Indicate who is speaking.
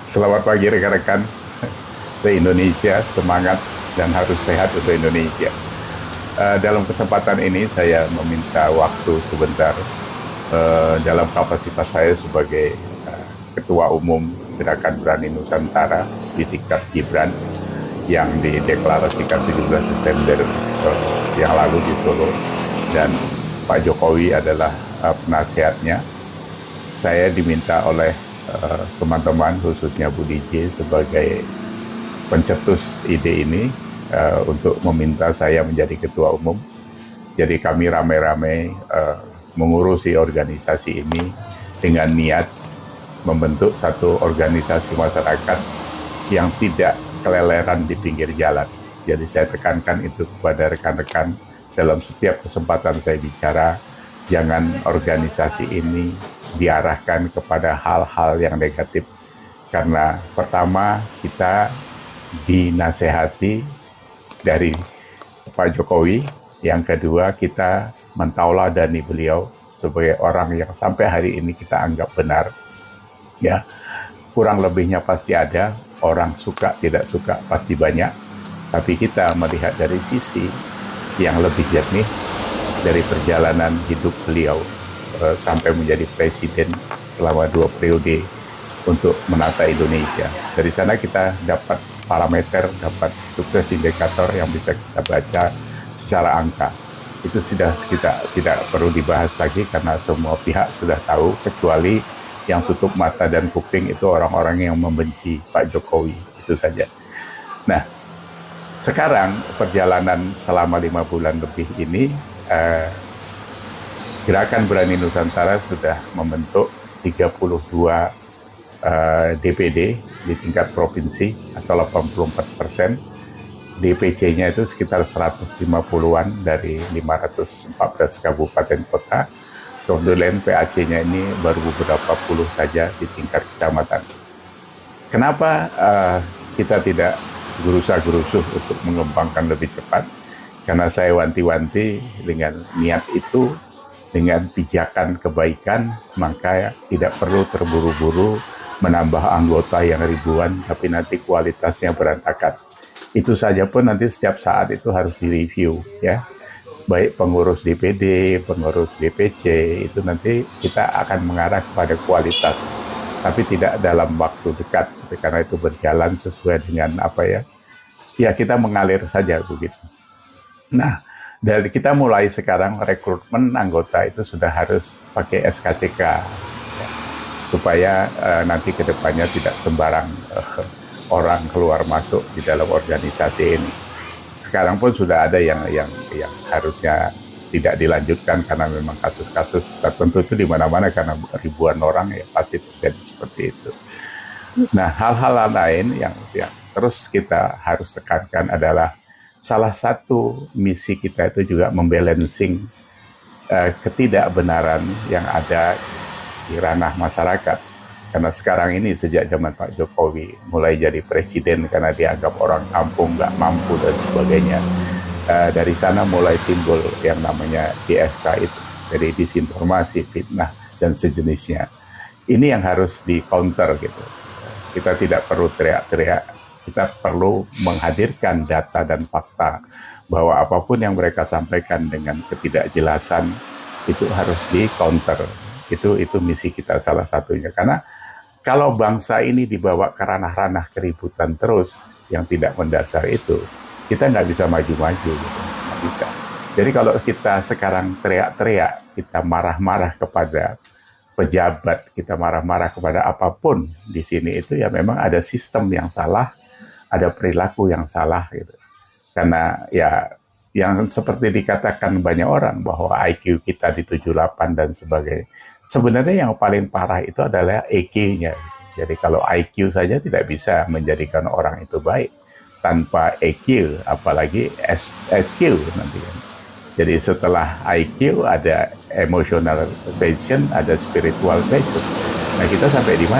Speaker 1: Selamat pagi rekan-rekan se-Indonesia, semangat dan harus sehat untuk Indonesia. Dalam kesempatan ini saya meminta waktu sebentar dalam kapasitas saya sebagai Ketua Umum Gerakan Berani Nusantara Bisikat Gibran yang dideklarasikan 17 Desember yang lalu di Solo, dan Pak Jokowi adalah penasihatnya. Saya diminta oleh teman-teman, khususnya Bu DJ sebagai pencetus ide ini, untuk meminta saya menjadi ketua umum. Jadi kami rame-rame mengurusi organisasi ini dengan niat membentuk satu organisasi masyarakat yang tidak keleleran di pinggir jalan. Jadi saya tekankan itu kepada rekan-rekan dalam setiap kesempatan saya bicara, jangan organisasi ini diarahkan kepada hal-hal yang negatif. Karena pertama, kita dinasehati dari Pak Jokowi. Yang kedua, kita mentauladani beliau sebagai orang yang sampai hari ini kita anggap benar. Ya, kurang lebihnya pasti ada, orang suka tidak suka pasti banyak. Tapi kita melihat dari sisi yang lebih jernih dari perjalanan hidup beliau sampai menjadi presiden selama 2 periode untuk menata Indonesia. Dari sana kita dapat parameter, dapat sukses indikator yang bisa kita baca secara angka. Itu sudah kita tidak perlu dibahas lagi karena semua pihak sudah tahu, kecuali yang tutup mata dan kuping itu orang-orang yang membenci Pak Jokowi, itu saja. Nah, sekarang perjalanan selama 5 bulan lebih ini, Gerakan Berani Nusantara sudah membentuk 32 DPD di tingkat provinsi atau 84%. DPC-nya itu sekitar 150-an dari 514 kabupaten kota. Kemudian PAC-nya ini baru beberapa puluh saja di tingkat kecamatan. Kenapa kita tidak gerusa-gerusuh untuk mengembangkan lebih cepat? Karena saya wanti-wanti dengan niat itu, dengan pijakan kebaikan, maka tidak perlu terburu-buru menambah anggota yang ribuan, tapi nanti kualitasnya berantakan. Itu saja pun nanti setiap saat itu harus direview, ya. Baik pengurus DPD, pengurus DPC, itu nanti kita akan mengarah kepada kualitas, tapi tidak dalam waktu dekat, karena itu berjalan sesuai dengan apa ya. Ya, kita mengalir saja begitu. Nah, dari kita mulai sekarang rekrutmen anggota itu sudah harus pakai SKCK, ya, supaya nanti kedepannya tidak sembarang orang keluar masuk di dalam organisasi ini. Sekarang pun sudah ada yang harusnya tidak dilanjutkan karena memang kasus-kasus tertentu itu di mana-mana karena ribuan orang, ya pasti terjadi seperti itu. Nah, hal-hal lain yang terus kita harus tekankan adalah salah satu misi kita itu juga membalancing ketidakbenaran yang ada di ranah masyarakat. Karena sekarang ini sejak zaman Pak Jokowi mulai jadi presiden karena dianggap orang kampung, nggak mampu dan sebagainya. Dari sana mulai timbul yang namanya DFK itu, dari disinformasi, fitnah, dan sejenisnya. Ini yang harus di-counter gitu. Kita tidak perlu teriak-teriak. Kita perlu menghadirkan data dan fakta bahwa apapun yang mereka sampaikan dengan ketidakjelasan itu harus di-counter. Itu misi kita salah satunya. Karena kalau bangsa ini dibawa ke ranah-ranah keributan terus yang tidak mendasar itu, kita nggak bisa maju-maju. Gitu. Nggak bisa. Jadi kalau kita sekarang teriak-teriak, kita marah-marah kepada pejabat, kita marah-marah kepada apapun di sini, itu ya memang ada sistem yang salah, ada perilaku yang salah gitu. Karena ya yang seperti dikatakan banyak orang bahwa IQ kita di 78 dan sebagainya. Sebenarnya yang paling parah itu adalah EQ-nya. Jadi kalau IQ saja tidak bisa menjadikan orang itu baik. Tanpa EQ, apalagi SQ nanti kan. Jadi setelah IQ ada emotional passion, ada spiritual passion. Nah, kita sampai di mana?